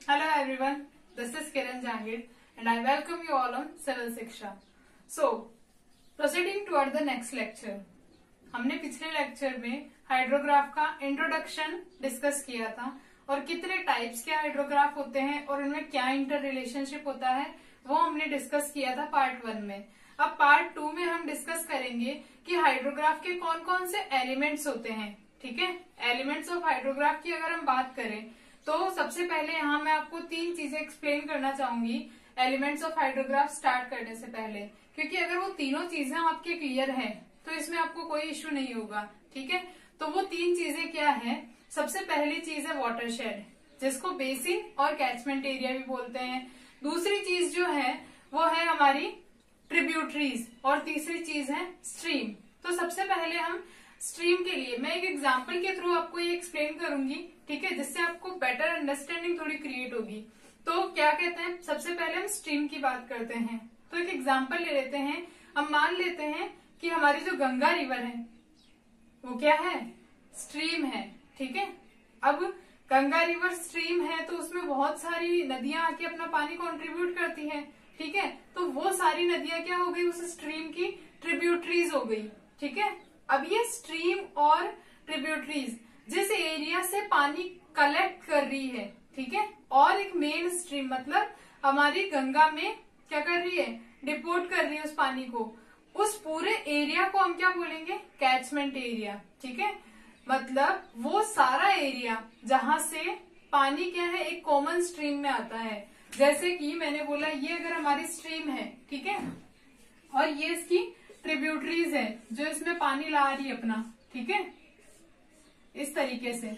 Hello everyone, this is Kiran Jangir and I welcome you all on Civil Shiksha. So, proceeding toward the next lecture. हमने पिछले lecture में hydrograph का introduction discuss किया था और कितने टाइप्स के हाइड्रोग्राफ होते हैं और उनमें क्या इंटर रिलेशनशिप होता है वो हमने डिस्कस किया था पार्ट 1 में। अब पार्ट 2 में हम डिस्कस करेंगे कि हाइड्रोग्राफ के कौन कौन से एलिमेंट्स होते हैं। ठीक है, एलिमेंट्स ऑफ हाइड्रोग्राफ की अगर हम बात करें तो सबसे पहले यहाँ मैं आपको 3 चीजें एक्सप्लेन करना चाहूंगी एलिमेंट्स ऑफ हाइड्रोग्राफ स्टार्ट करने से पहले, क्योंकि अगर वो तीनों चीजें आपके क्लियर हैं तो इसमें आपको कोई इश्यू नहीं होगा। ठीक है, तो वो 3 चीजें क्या है? सबसे पहली चीज है वाटरशेड, जिसको बेसिन और कैचमेंट एरिया भी बोलते हैं। दूसरी चीज जो है वो है हमारी ट्रिब्यूटरीज और तीसरी चीज है स्ट्रीम। तो सबसे पहले हम स्ट्रीम के लिए मैं एक एग्जाम्पल के थ्रू आपको ये एक्सप्लेन करूंगी, ठीक है, जिससे आपको बेटर अंडरस्टैंडिंग थोड़ी क्रिएट होगी। तो क्या कहते हैं, सबसे पहले हम स्ट्रीम की बात करते हैं। तो एक एग्जाम्पल ले लेते हैं। हम मान लेते हैं कि हमारी जो गंगा रिवर है वो क्या है? स्ट्रीम है। ठीक है, अब गंगा रिवर स्ट्रीम है तो उसमें बहुत सारी नदियां आके अपना पानी कंट्रीब्यूट करती है। ठीक है, तो वो सारी नदियां क्या हो गई? उस स्ट्रीम की ट्रिब्यूटरीज हो गई। ठीक है, अब ये स्ट्रीम और ट्रिब्यूटरीज जिस एरिया से पानी कलेक्ट कर रही है, ठीक है, और एक मेन स्ट्रीम मतलब हमारी गंगा में क्या कर रही है? डिपोर्ट कर रही है उस पानी को, उस पूरे एरिया को हम क्या बोलेंगे? Catchment area. ठीक है, मतलब वो सारा एरिया जहां से पानी क्या है एक कॉमन स्ट्रीम में आता है। जैसे कि मैंने बोला ये अगर हमारी स्ट्रीम है, ठीक है, और ये इसकी ट्रिब्यूटरीज है जो इसमें पानी ला रही है अपना, ठीक है, इस तरीके से।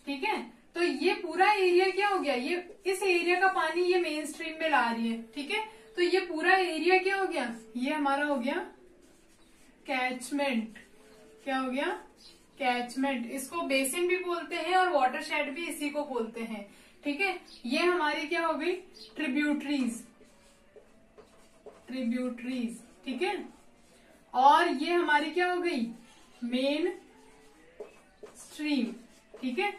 ठीक है, तो ये पूरा एरिया क्या हो गया? ये इस एरिया का पानी ये मेन स्ट्रीम में ला रही है। ठीक है, तो ये पूरा एरिया क्या हो गया? ये हमारा हो गया कैचमेंट। क्या हो गया? कैचमेंट। इसको बेसिन भी बोलते हैं और वाटरशेड भी इसी को बोलते हैं। ठीक है, ये हमारी क्या हो गई? ट्रिब्यूटरीज। ट्रिब्यूटरीज, ठीक है, और ये हमारी क्या हो गई? Main stream. ठीक है,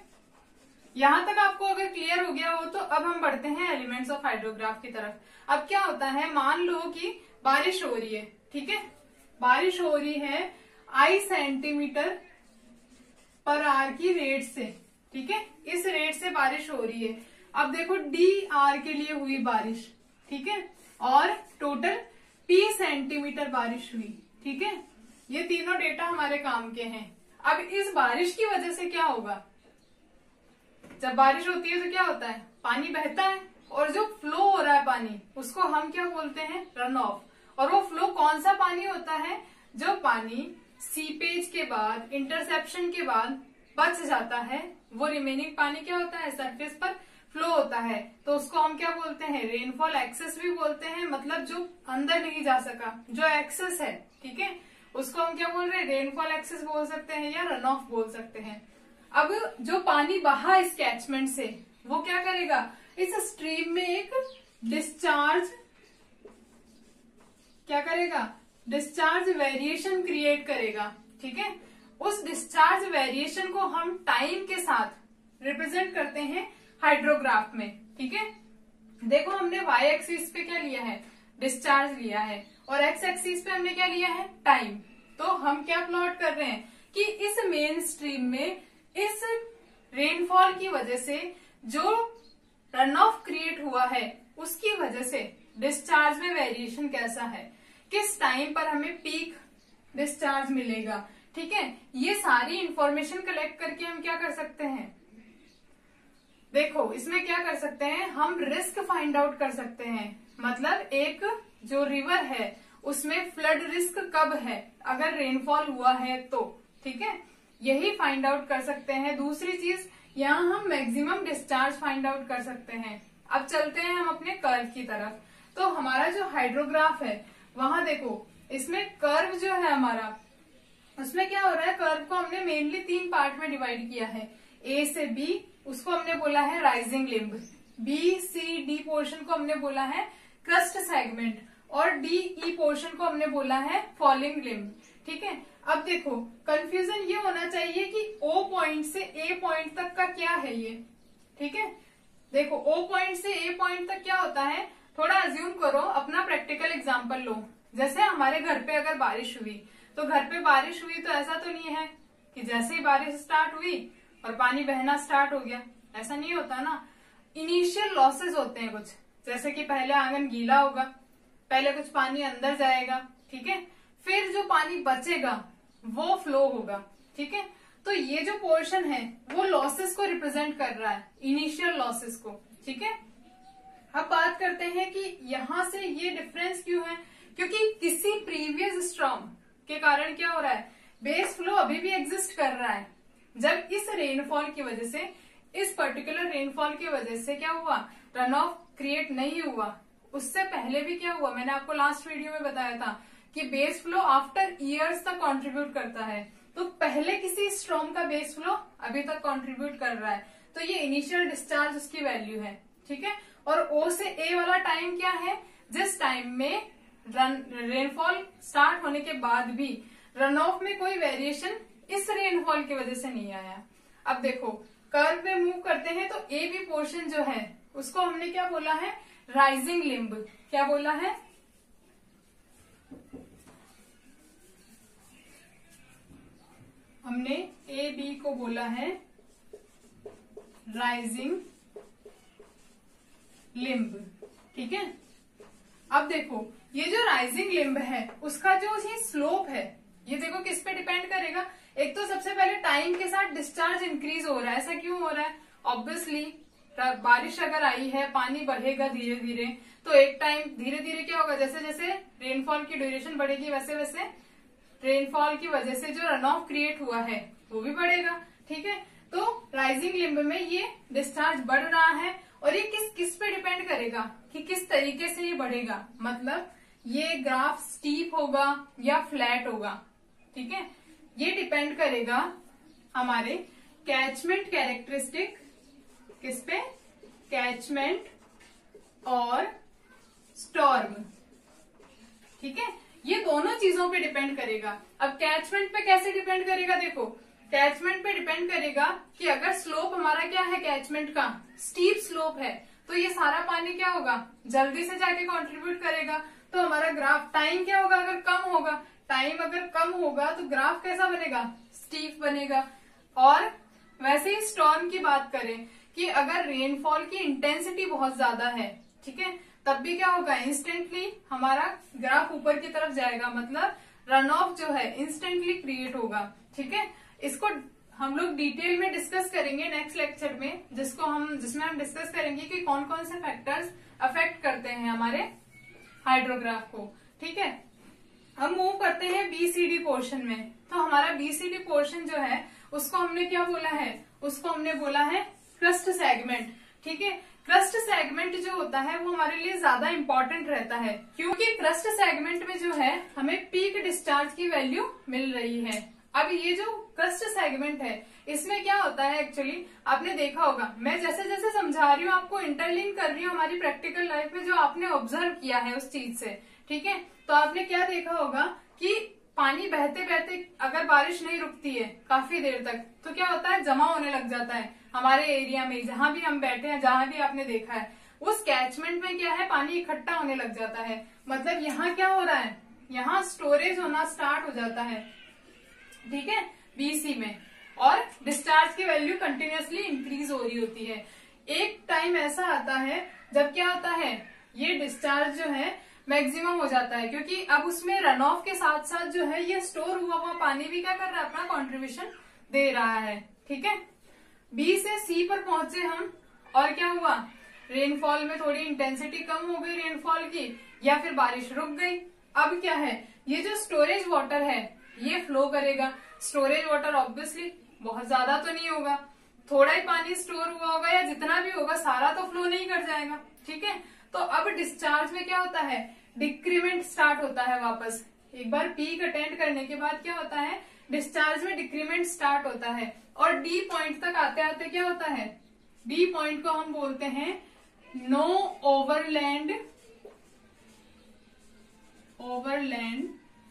यहां तक आपको अगर क्लियर हो गया हो तो अब हम बढ़ते हैं एलिमेंट्स ऑफ हाइड्रोग्राफ की तरफ। अब क्या होता है, मान लो कि बारिश हो रही है, ठीक है, बारिश हो रही है I सेंटीमीटर पर आर की रेट से। ठीक है, इस रेट से बारिश हो रही है। अब देखो DR के लिए हुई बारिश, ठीक है, और टोटल P सेंटीमीटर बारिश हुई। ठीक है, ये तीनों डेटा हमारे काम के हैं। अब इस बारिश की वजह से क्या होगा? जब बारिश होती है तो क्या होता है? पानी बहता है और जो फ्लो हो रहा है पानी उसको हम क्या बोलते हैं? Run of. और वो फ्लो कौन सा पानी होता है? जो पानी सीपेज के बाद, इंटरसेप्शन के बाद बच जाता है, वो रिमेनिंग पानी क्या होता है? सरफेस पर फ्लो होता है। तो उसको हम क्या बोलते हैं? रेनफॉल एक्सेस भी बोलते हैं, मतलब जो अंदर नहीं जा सका, जो एक्सेस है, ठीक है, उसको हम क्या बोल रहे हैं? रेनफॉल एक्सेस बोल सकते हैं या रन ऑफ बोल सकते हैं। अब जो पानी बहा इस कैचमेंट से वो क्या करेगा? इस स्ट्रीम में एक डिस्चार्ज क्या करेगा? डिस्चार्ज वेरिएशन क्रिएट करेगा। ठीक है, उस डिस्चार्ज वेरिएशन को हम टाइम के साथ रिप्रेजेंट करते हैं हाइड्रोग्राफ में। ठीक है, देखो हमने y एक्सिस पे क्या लिया है? डिस्चार्ज लिया है, और x एक्सिस पे हमने क्या लिया है? टाइम। तो हम क्या प्लॉट कर रहे हैं कि इस मेन स्ट्रीम में इस रेनफॉल की वजह से जो रन ऑफ क्रिएट हुआ है उसकी वजह से डिस्चार्ज में वेरिएशन कैसा है, किस टाइम पर हमें पीक डिस्चार्ज मिलेगा। ठीक है, ये सारी इंफॉर्मेशन कलेक्ट करके हम क्या कर सकते हैं? देखो इसमें क्या कर सकते हैं, हम रिस्क फाइंड आउट कर सकते हैं। मतलब एक जो रिवर है उसमें फ्लड रिस्क कब है, अगर रेनफॉल हुआ है तो। ठीक है, यही फाइंड आउट कर सकते हैं। दूसरी चीज, यहाँ हम मैक्सिमम डिस्चार्ज फाइंड आउट कर सकते हैं। अब चलते हैं हम अपने कर्व की तरफ। तो हमारा जो हाइड्रोग्राफ है वहां देखो, इसमें कर्व जो है हमारा, उसमें क्या हो रहा है? कर्व को हमने मेनली 3 पार्ट में डिवाइड किया है। A से B, उसको हमने बोला है rising limb, B, C, D portion को हमने बोला है क्रस्ट सेगमेंट, और D, E पोर्शन को हमने बोला है फॉलिंग लिम्ब। ठीक है, अब देखो कंफ्यूजन ये होना चाहिए कि O पॉइंट से A पॉइंट तक का क्या है ये। ठीक है, देखो ओ पॉइंट से ए पॉइंट तक क्या होता है, थोड़ा अज्यूम करो, अपना प्रैक्टिकल एग्जांपल लो। जैसे हमारे घर पे अगर बारिश हुई, तो घर पे बारिश हुई तो ऐसा तो नहीं है कि जैसे ही बारिश स्टार्ट हुई और पानी बहना स्टार्ट हो गया, ऐसा नहीं होता ना। इनिशियल लॉसेस होते हैं कुछ, जैसे कि पहले आंगन गीला होगा, पहले कुछ पानी अंदर जाएगा, ठीक है, फिर जो पानी बचेगा वो फ्लो होगा, ठीक है। तो ये जो पोर्शन है वो लॉसेस को रिप्रेजेंट कर रहा है, इनिशियल लॉसेस को, ठीक है। अब बात करते हैं कि यहां से ये डिफरेंस क्यों है, क्योंकि किसी प्रीवियस स्टॉर्म के कारण क्या हो रहा है, बेस फ्लो अभी भी एग्जिस्ट कर रहा है। जब इस रेनफॉल की वजह से, इस पर्टिकुलर रेनफॉल की वजह से क्या हुआ, रन ऑफ क्रिएट नहीं हुआ, उससे पहले भी क्या हुआ, मैंने आपको लास्ट वीडियो में बताया था कि बेस फ्लो आफ्टर ईयर्स तक कंट्रीब्यूट करता है। तो पहले किसी स्टॉर्म का बेस फ्लो अभी तक कंट्रीब्यूट कर रहा है, तो ये इनिशियल डिस्चार्ज उसकी वैल्यू है, ठीक है। और ओ से ए वाला टाइम क्या है, जिस टाइम में रेनफॉल स्टार्ट होने के बाद भी रन ऑफ में कोई वेरिएशन इस रेनफॉल की वजह से नहीं आया। अब देखो कर्व पे मूव करते हैं, तो ए बी पोर्शन जो है उसको हमने क्या बोला है, राइजिंग लिम्ब। क्या बोला है, हमने ए बी को बोला है राइजिंग लिम्ब, ठीक है। अब देखो ये जो राइजिंग लिम्ब है उसका जो ये स्लोप है, ये देखो किस पे डिपेंड करेगा, एक तो सबसे पहले टाइम के साथ डिस्चार्ज इंक्रीज हो रहा है। ऐसा क्यों हो रहा है, ऑब्वियसली बारिश अगर आई है, पानी बढ़ेगा धीरे धीरे, तो एक टाइम धीरे धीरे क्या होगा, जैसे जैसे रेनफॉल की ड्यूरेशन बढ़ेगी वैसे वैसे रेनफॉल की वजह से जो रन ऑफ क्रिएट हुआ है वो भी बढ़ेगा, ठीक है। तो राइजिंग लिम्ब में ये डिस्चार्ज बढ़ रहा है, और ये किस किस पे डिपेंड करेगा कि किस तरीके से ये बढ़ेगा, मतलब ये ग्राफ स्टीप होगा या फ्लैट होगा, ठीक है। ये डिपेंड करेगा हमारे कैचमेंट कैरेक्टरिस्टिक, किस पे, कैचमेंट और स्टॉर्म, ठीक है। ये दोनों चीजों पे डिपेंड करेगा। अब कैचमेंट पे कैसे डिपेंड करेगा, देखो कैचमेंट पे डिपेंड करेगा कि अगर स्लोप हमारा क्या है, कैचमेंट का स्टीप स्लोप है, तो ये सारा पानी क्या होगा, जल्दी से जाके कंट्रीब्यूट करेगा। तो हमारा ग्राफ टाइम क्या होगा, अगर कम होगा, टाइम अगर कम होगा तो ग्राफ कैसा बनेगा, स्टीप बनेगा। और वैसे ही स्टॉर्म की बात करें कि अगर रेनफॉल की इंटेंसिटी बहुत ज्यादा है, ठीक है, तब भी क्या होगा, इंस्टेंटली हमारा ग्राफ ऊपर की तरफ जाएगा, मतलब रन ऑफ जो है इंस्टेंटली क्रिएट होगा, ठीक है। इसको हम लोग डिटेल में डिस्कस करेंगे नेक्स्ट लेक्चर में, जिसमें हम डिस्कस करेंगे कि कौन कौन से फैक्टर्स अफेक्ट करते हैं हमारे हाइड्रोग्राफ को, ठीक है। हम मूव करते हैं बीसीडी पोर्शन में। तो हमारा बीसीडी पोर्शन जो है उसको हमने क्या बोला है, उसको हमने बोला है क्रस्ट सेगमेंट, ठीक है। क्रस्ट सेगमेंट जो होता है वो हमारे लिए ज्यादा इंपॉर्टेंट रहता है, क्योंकि क्रस्ट सेगमेंट में जो है हमें पीक डिस्चार्ज की वैल्यू मिल रही है। अब ये जो क्रस्ट सेगमेंट है इसमें क्या होता है, एक्चुअली आपने देखा होगा, मैं जैसे जैसे समझा रही हूँ आपको इंटरलिंक कर रही हूँ हमारी प्रैक्टिकल लाइफ में जो आपने ऑब्जर्व किया है उस चीज से, ठीक है। तो आपने क्या देखा होगा कि पानी बहते बहते अगर बारिश नहीं रुकती है काफी देर तक, तो क्या होता है, जमा होने लग जाता है हमारे एरिया में, जहां भी हम बैठे हैं, जहां भी आपने देखा है उस कैचमेंट में क्या है, पानी इकट्ठा होने लग जाता है। मतलब यहाँ क्या हो रहा है, यहाँ स्टोरेज होना स्टार्ट हो जाता है, ठीक है, बीसी में, और डिस्चार्ज की वैल्यू कंटिन्यूअसली इंक्रीज हो रही होती है। एक टाइम ऐसा आता है जब क्या होता है, ये डिस्चार्ज जो है मैक्सिमम हो जाता है, क्योंकि अब उसमें रन ऑफ के साथ साथ जो है ये स्टोर हुआ पानी भी क्या कर रहा है, अपना कंट्रीब्यूशन दे रहा है, ठीक है। बी से सी पर पहुंचे हम, और क्या हुआ, रेनफॉल में थोड़ी इंटेंसिटी कम हो गई रेनफॉल की, या फिर बारिश रुक गई। अब क्या है, ये जो स्टोरेज वाटर है ये फ्लो करेगा। स्टोरेज वाटर ऑब्वियसली बहुत ज्यादा तो नहीं होगा, थोड़ा ही पानी स्टोर हुआ होगा, या जितना भी होगा सारा तो फ्लो नहीं कर जाएगा, ठीक है। तो अब डिस्चार्ज में क्या होता है, डिक्रीमेंट स्टार्ट होता है वापस। एक बार पीक अटेंड करने के बाद क्या होता है, डिस्चार्ज में डिक्रीमेंट स्टार्ट होता है, और डी पॉइंट तक आते आते क्या होता है, डी पॉइंट को हम बोलते हैं नो ओवरलैंड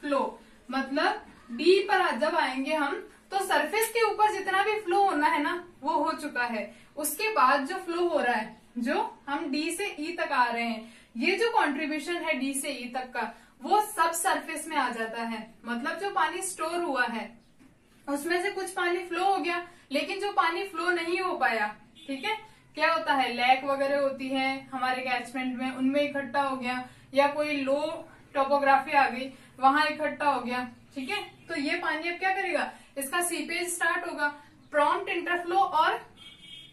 फ्लो। मतलब डी पर जब आएंगे हम तो सरफेस के ऊपर जितना भी फ्लो होना है ना वो हो चुका है, उसके बाद जो फ्लो हो रहा है जो हम डी से ई तक आ रहे हैं, ये जो कंट्रीब्यूशन है डी से ई तक का, वो सब सरफेस में आ जाता है। मतलब जो पानी स्टोर हुआ है उसमें से कुछ पानी फ्लो हो गया, लेकिन जो पानी फ्लो नहीं हो पाया, ठीक है, क्या होता है, लेक वगैरह होती है हमारे कैचमेंट में, उनमें इकट्ठा हो गया, या कोई लो टोपोग्राफी आ गई वहां इकट्ठा हो गया, ठीक है। तो ये पानी अब क्या करेगा, इसका सीपेज स्टार्ट होगा, प्रॉम्प्ट इंटरफ्लो और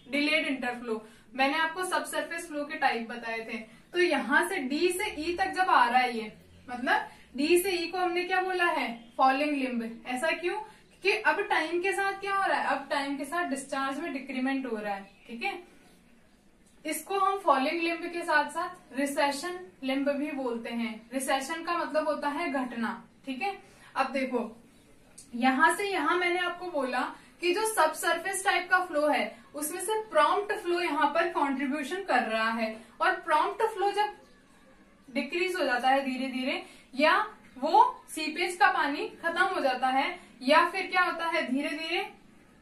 डिलेड इंटरफ्लो। मैंने आपको सब सरफेस फ्लो के टाइप बताए थे। तो यहां से डी से ई तक जब आ रहा है ये, मतलब डी से ई को हमने क्या बोला है, फॉलिंग लिम्ब। ऐसा क्यों कि अब टाइम के साथ क्या हो रहा है, अब टाइम के साथ डिस्चार्ज में डिक्रीमेंट हो रहा है, ठीक है। इसको हम फॉलिंग लिम्ब के साथ साथ रिसेशन लिम्ब भी बोलते हैं। रिसेशन का मतलब होता है घटना, ठीक है। अब देखो यहां से यहां मैंने आपको बोला कि जो सब सरफेस टाइप का फ्लो है उसमें से प्रॉम्प्ट फ्लो यहाँ पर कंट्रीब्यूशन कर रहा है, और प्रॉम्प्ट फ्लो जब डिक्रीज हो जाता है धीरे धीरे, या वो सीपेज का पानी खत्म हो जाता है, या फिर क्या होता है धीरे धीरे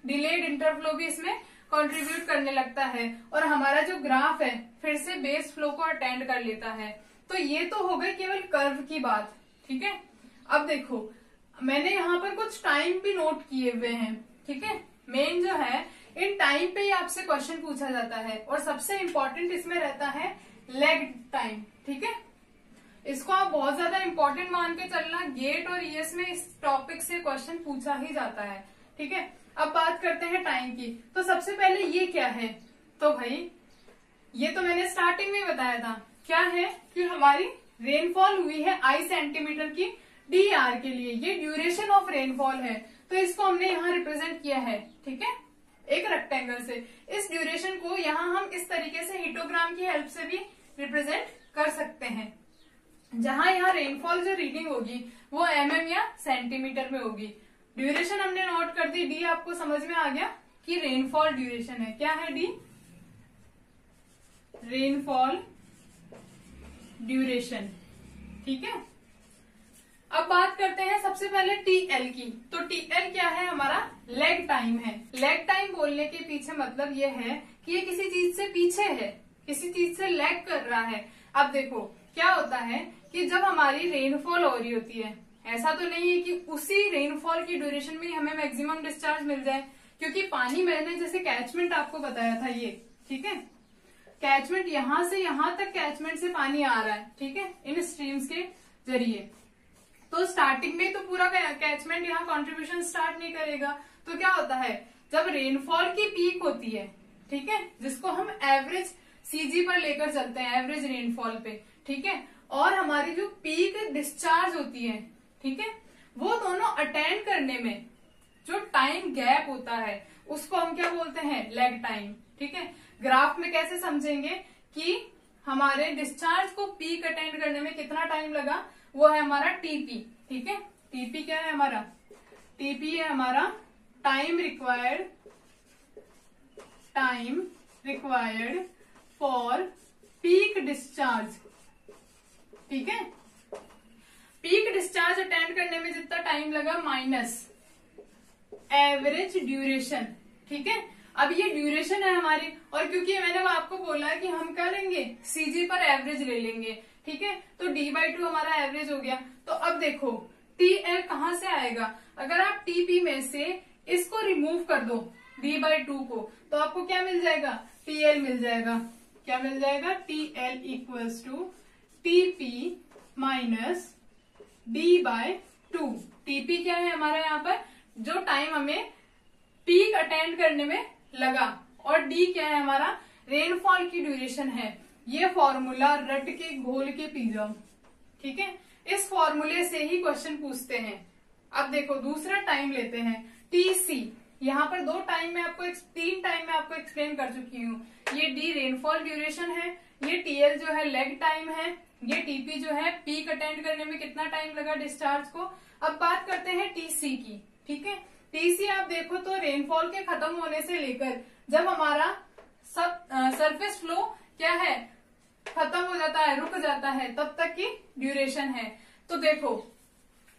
डिलेड इंटरफ्लो भी इसमें कंट्रीब्यूट करने लगता है, और हमारा जो ग्राफ है फिर से बेस फ्लो को अटेंड कर लेता है। तो ये तो हो गई केवल कर्व की बात, ठीक है। अब देखो मैंने यहाँ पर कुछ टाइम भी नोट किए हुए हैं, ठीक है। मेन जो है इन टाइम पे ही आपसे क्वेश्चन पूछा जाता है, और सबसे इंपॉर्टेंट इसमें रहता है लेग टाइम, ठीक है। इसको आप बहुत ज्यादा इंपॉर्टेंट मान के चलना, गेट और ईएस में इस टॉपिक से क्वेश्चन पूछा ही जाता है, ठीक है। अब बात करते हैं टाइम की। तो सबसे पहले ये क्या है, तो भाई ये तो मैंने स्टार्टिंग में बताया था, क्या है कि हमारी रेनफॉल हुई है आई सेंटीमीटर की डी आर के लिए, ये ड्यूरेशन ऑफ रेनफॉल है। तो इसको हमने यहाँ रिप्रेजेंट किया है, ठीक है, एक रेक्टेंगल से। इस ड्यूरेशन को यहाँ हम इस तरीके से हिटोग्राम की हेल्प से भी रिप्रेजेंट कर सकते हैं, जहां यहाँ रेनफॉल जो रीडिंग होगी वो mm या सेंटीमीटर में होगी। ड्यूरेशन हमने नोट कर दी, डी आपको समझ में आ गया कि रेनफॉल ड्यूरेशन है, क्या है डी, रेनफॉल ड्यूरेशन, ठीक है। अब बात करते हैं सबसे पहले टीएल की। तो टीएल क्या है, हमारा लेग टाइम है। लेग टाइम बोलने के पीछे मतलब ये है कि ये किसी चीज से पीछे है, किसी चीज से लैग कर रहा है। अब देखो क्या होता है कि जब हमारी रेनफॉल हो रही होती है, ऐसा तो नहीं है कि उसी रेनफॉल की ड्यूरेशन में हमें मैक्सिमम डिस्चार्ज मिल जाए, क्योंकि पानी मैंने जैसे कैचमेंट आपको बताया था ये, ठीक है, कैचमेंट यहां से यहां तक कैचमेंट से पानी आ रहा है, ठीक है, इन स्ट्रीम्स के जरिए। तो स्टार्टिंग में तो पूरा कैचमेंट यहाँ कंट्रीब्यूशन स्टार्ट नहीं करेगा। तो क्या होता है, जब रेनफॉल की पीक होती है, ठीक है, जिसको हम एवरेज सीजी पर लेकर चलते हैं, एवरेज रेनफॉल पे, ठीक है, और हमारी जो पीक डिस्चार्ज होती है, ठीक है, वो दोनों अटेंड करने में जो टाइम गैप होता है उसको हम क्या बोलते हैं, लेग टाइम, ठीक है। ग्राफ में कैसे समझेंगे कि हमारे डिस्चार्ज को पीक अटेंड करने में कितना टाइम लगा, वो है हमारा टीपी, ठीक है। टीपी क्या है हमारा, टीपी है हमारा time required for peak discharge, ठीक है। पीक डिस्चार्ज अटेंड करने में जितना टाइम लगा माइनस एवरेज ड्यूरेशन, ठीक है। अब ये ड्यूरेशन है हमारी, और क्योंकि मैंने आपको बोला है कि हम क्या लेंगे, सीजी पर एवरेज ले लेंगे, ठीक है। तो d/2 हमारा एवरेज हो गया। तो अब देखो टीएल कहां से आएगा, अगर आप टीपी में से इसको रिमूव कर दो d/2 को, तो आपको क्या मिल जाएगा, टीएल मिल जाएगा। क्या मिल जाएगा, TL equals to TP minus d/2। TP क्या है हमारा यहाँ पर, जो टाइम हमें पीक अटेंड करने में लगा, और डी क्या है हमारा, रेनफॉल की ड्यूरेशन है। ये फॉर्मूला रट के घोल के पी जाओ, ठीक है। इस फॉर्मूले से ही क्वेश्चन पूछते हैं। अब देखो दूसरा टाइम लेते हैं, टीसी। यहाँ पर तीन टाइम में आपको एक्सप्लेन कर चुकी हूँ। ये डी रेनफॉल ड्यूरेशन है, ये टीएल जो है लेग टाइम है, ये टीपी जो है पीक अटेंड करने में कितना टाइम लगा डिस्चार्ज को। अब बात करते हैं टीसी की, ठीक है। टीसी आप देखो तो रेनफॉल के खत्म होने से लेकर जब हमारा सरफेस फ्लो क्या है, खत्म हो जाता है, रुक जाता है, तब तक की ड्यूरेशन है। तो देखो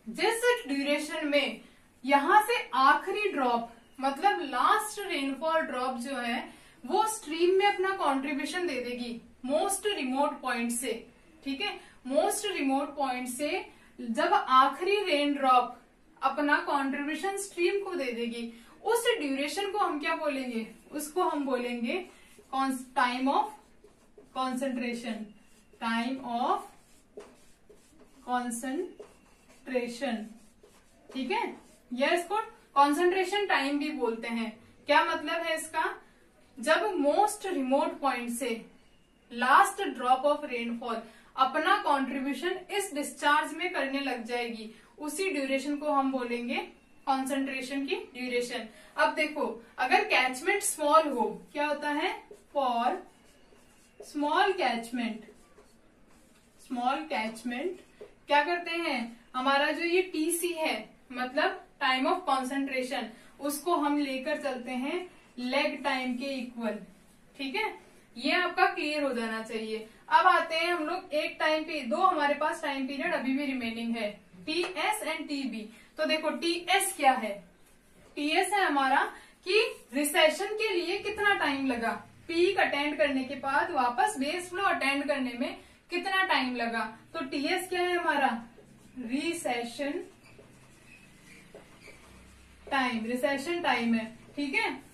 जिस ड्यूरेशन में यहां से आखिरी ड्रॉप मतलब लास्ट रेनफॉल ड्रॉप जो है वो स्ट्रीम में अपना कंट्रीब्यूशन दे देगी मोस्ट रिमोट पॉइंट से, ठीक है। मोस्ट रिमोट पॉइंट से जब आखिरी रेन ड्रॉप अपना कंट्रीब्यूशन स्ट्रीम को दे देगी, उस ड्यूरेशन को हम क्या बोलेंगे, उसको हम बोलेंगे time of concentration, time of concentration, ठीक है। या इसको कॉन्सेंट्रेशन टाइम भी बोलते हैं। क्या मतलब है इसका, जब मोस्ट रिमोट पॉइंट से लास्ट ड्रॉप ऑफ रेनफॉल अपना कंट्रीब्यूशन इस डिस्चार्ज में करने लग जाएगी, उसी ड्यूरेशन को हम बोलेंगे कॉन्सेंट्रेशन की ड्यूरेशन। अब देखो, अगर कैचमेंट स्मॉल हो, क्या होता है, for small catchment, small catchment क्या करते हैं, हमारा जो ये टीसी है मतलब टाइम ऑफ कॉन्सेंट्रेशन, उसको हम लेकर चलते हैं लेग टाइम के इक्वल, ठीक है। ये आपका क्लियर हो जाना चाहिए। अब आते हैं हम लोग एक टाइम पे, दो हमारे पास टाइम पीरियड अभी भी रिमेनिंग है, टीएस एंड टीबी। तो देखो टीएस क्या है, टीएस है हमारा कि रिसेशन के लिए कितना टाइम लगा, पीक अटेंड करने के बाद वापस बेस फ्लो अटेंड करने में कितना टाइम लगा। तो टीएस क्या है हमारा, रिसेशन टाइम, रिसेशन टाइम है, ठीक है।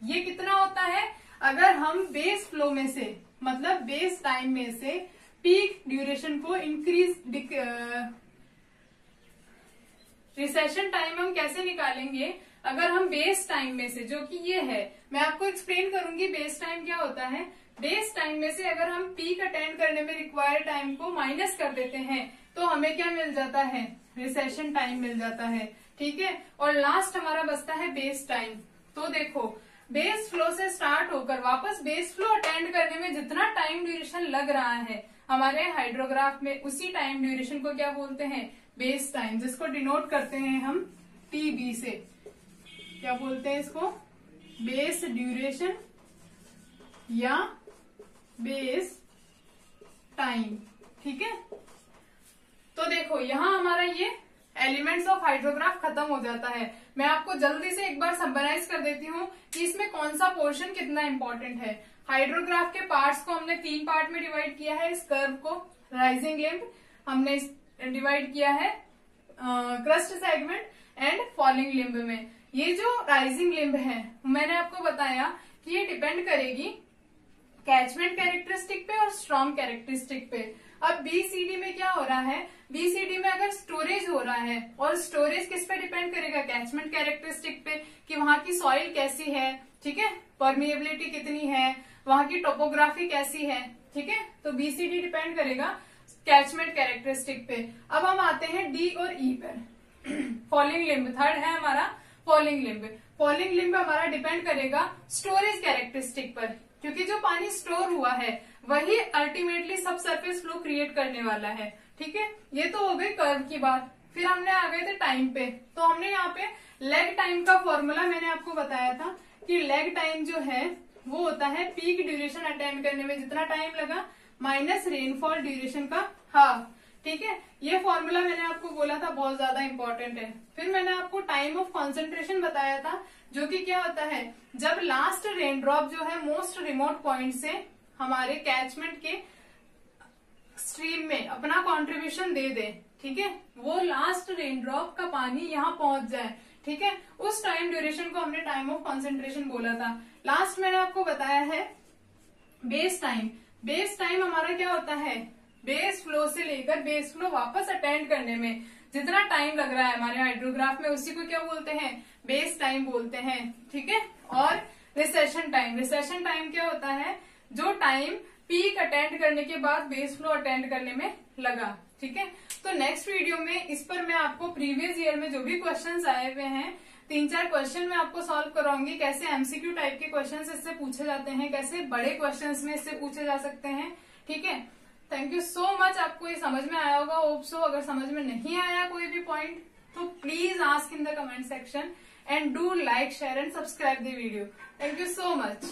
ये कितना होता है, अगर हम बेस फ्लो में से मतलब बेस टाइम में से पीक ड्यूरेशन को इंक्रीज, रिसेशन टाइम हम कैसे निकालेंगे, अगर हम बेस टाइम में से, जो कि ये है, मैं आपको एक्सप्लेन करूंगी बेस टाइम क्या होता है। बेस टाइम में से अगर हम पीक अटेंड करने में रिक्वायर्ड टाइम को माइनस कर देते हैं तो हमें क्या मिल जाता है, रिसेशन टाइम मिल जाता है, ठीक है। और लास्ट हमारा बचता है बेस टाइम। तो देखो बेस फ्लो से स्टार्ट होकर वापस बेस फ्लो अटेंड करने में जितना टाइम ड्यूरेशन लग रहा है हमारे हाइड्रोग्राफ में, उसी टाइम ड्यूरेशन को क्या बोलते हैं, बेस टाइम, जिसको डिनोट करते हैं हम टीबी से। क्या बोलते हैं इसको, बेस ड्यूरेशन या बेस टाइम, ठीक है। तो देखो यहाँ हमारा ये एलिमेंट्स ऑफ हाइड्रोग्राफ खत्म हो जाता है। मैं आपको जल्दी से एक बार समराइज कर देती हूँ कि इसमें कौन सा पोर्शन कितना इंपॉर्टेंट है। हाइड्रोग्राफ के पार्ट्स को हमने 3 पार्ट में डिवाइड किया है। इस कर्व को राइजिंग लिम्ब हमने डिवाइड किया है crust segment and falling limb में। ये जो राइजिंग लिम्ब है मैंने आपको बताया कि ये डिपेंड करेगी कैचमेंट कैरेक्टरिस्टिक पे और स्ट्रॉन्ग कैरेक्टरिस्टिक पे। अब बीसीडी में क्या हो रहा है, बीसीडी में अगर स्टोरेज हो रहा है, और स्टोरेज किस पे डिपेंड करेगा, कैचमेंट कैरेक्टरिस्टिक पे कि वहां की सॉइल कैसी है, ठीक है, परमिएबिलिटी कितनी है, वहां की टोपोग्राफी कैसी है, ठीक है। तो बीसीडी डिपेंड करेगा कैचमेंट कैरेक्टरिस्टिक पे। अब हम आते हैं डी और ई पर। फॉलिंग लिम्ब थर्ड है हमारा, फॉलिंग लिम्ब। फॉलिंग लिम्ब हमारा डिपेंड करेगा स्टोरेज कैरेक्टरिस्टिक पर, क्योंकि जो पानी स्टोर हुआ है वही अल्टीमेटली सब सरफेस फ्लो क्रिएट करने वाला है, ठीक है। ये तो हो गई कर्व की बात। फिर हमने आ गए थे टाइम पे। तो हमने यहाँ पे लेग टाइम का फॉर्मूला मैंने आपको बताया था कि लेग टाइम जो है वो होता है पीक ड्यूरेशन अटेंड करने में जितना टाइम लगा माइनस रेनफॉल ड्यूरेशन का हाफ, ठीक है। ये फॉर्मूला मैंने आपको बोला था बहुत ज्यादा इंपॉर्टेंट है। फिर मैंने आपको टाइम ऑफ कॉन्सेंट्रेशन बताया था, जो कि क्या होता है, जब लास्ट रेन ड्रॉप जो है मोस्ट रिमोट पॉइंट से हमारे कैचमेंट के स्ट्रीम में अपना कंट्रीब्यूशन दे दे, ठीक है, वो लास्ट रेन ड्रॉप का पानी यहाँ पहुंच जाए, ठीक है, उस टाइम ड्यूरेशन को हमने टाइम ऑफ कॉन्सेंट्रेशन बोला था। लास्ट मैंने आपको बताया है बेस टाइम। बेस टाइम हमारा क्या होता है, बेस फ्लो से लेकर बेस फ्लो वापस अटेंड करने में जितना टाइम लग रहा है हमारे हाइड्रोग्राफ में, उसी को क्या बोलते हैं, बेस टाइम बोलते हैं, ठीक है। और रिसेशन टाइम, रिसेशन टाइम क्या होता है, जो टाइम पीक अटेंड करने के बाद बेस फ्लो अटेंड करने में लगा, ठीक है। तो नेक्स्ट वीडियो में इस पर मैं आपको प्रीवियस ईयर में जो भी क्वेश्चंस आए हुए हैं 3-4 क्वेश्चन मैं आपको सॉल्व कराऊंगी, कैसे एमसीक्यू टाइप के क्वेश्चंस इससे पूछे जाते हैं, कैसे बड़े क्वेश्चंस में इससे पूछे जा सकते हैं, ठीक है। Thank you so much. आपको ये समझ में आया होगा, होप सो। अगर समझ में नहीं आया कोई भी पॉइंट तो please ask in the comment section and do like, share and subscribe the video. Thank you so much.